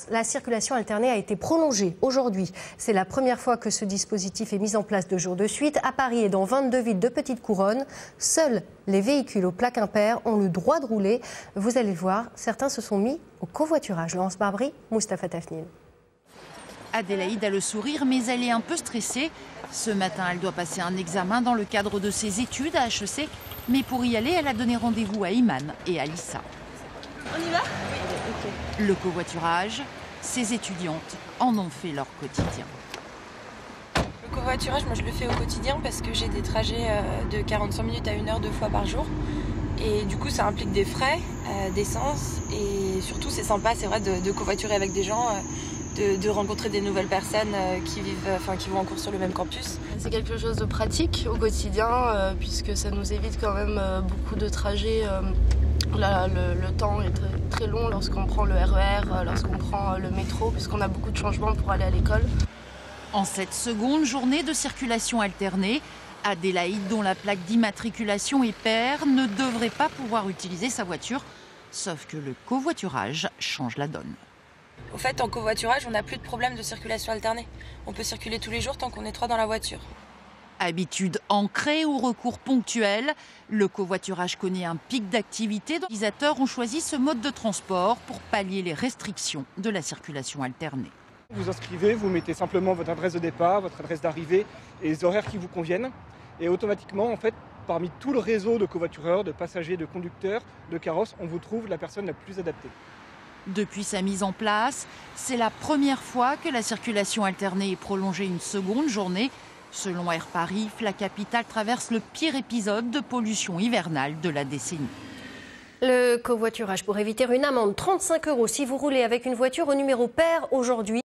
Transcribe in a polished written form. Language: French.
La circulation alternée a été prolongée aujourd'hui. C'est la première fois que ce dispositif est mis en place 2 jours de suite. À Paris et dans 22 villes de petite couronne, seuls les véhicules aux plaques impaires ont le droit de rouler. Vous allez le voir, certains se sont mis au covoiturage. Laurence Barbry, Mustapha Tafnine. Adélaïde a le sourire, mais elle est un peu stressée. Ce matin, elle doit passer un examen dans le cadre de ses études à HEC. Mais pour y aller, elle a donné rendez-vous à Iman et à Lissa. On y va ? Le covoiturage, ces étudiantes en ont fait leur quotidien. Le covoiturage, moi je le fais au quotidien parce que j'ai des trajets de 45 minutes à 1 heure 2 fois par jour. Et du coup ça implique des frais, d'essence et surtout c'est sympa, c'est vrai, de covoiturer avec des gens, de rencontrer des nouvelles personnes qui vont en cours sur le même campus. C'est quelque chose de pratique au quotidien puisque ça nous évite quand même beaucoup de trajets. Là, le temps est très long lorsqu'on prend le RER, lorsqu'on prend le métro, puisqu'on a beaucoup de changements pour aller à l'école. En cette seconde journée de circulation alternée, Adélaïde, dont la plaque d'immatriculation est paire, ne devrait pas pouvoir utiliser sa voiture. Sauf que le covoiturage change la donne. Au fait, en covoiturage, on n'a plus de problème de circulation alternée. On peut circuler tous les jours tant qu'on est 3 dans la voiture. Habitude ancrée ou recours ponctuel, le covoiturage connaît un pic d'activité. Les utilisateurs ont choisi ce mode de transport pour pallier les restrictions de la circulation alternée. Vous inscrivez, vous mettez simplement votre adresse de départ, votre adresse d'arrivée et les horaires qui vous conviennent. Et automatiquement, en fait, parmi tout le réseau de covoitureurs, de passagers, de conducteurs, de carrosses, on vous trouve la personne la plus adaptée. Depuis sa mise en place, c'est la première fois que la circulation alternée est prolongée une seconde journée. Selon Air Paris, la capitale traverse le pire épisode de pollution hivernale de la décennie. Le covoiturage pour éviter une amende, 35 € si vous roulez avec une voiture au numéro pair aujourd'hui.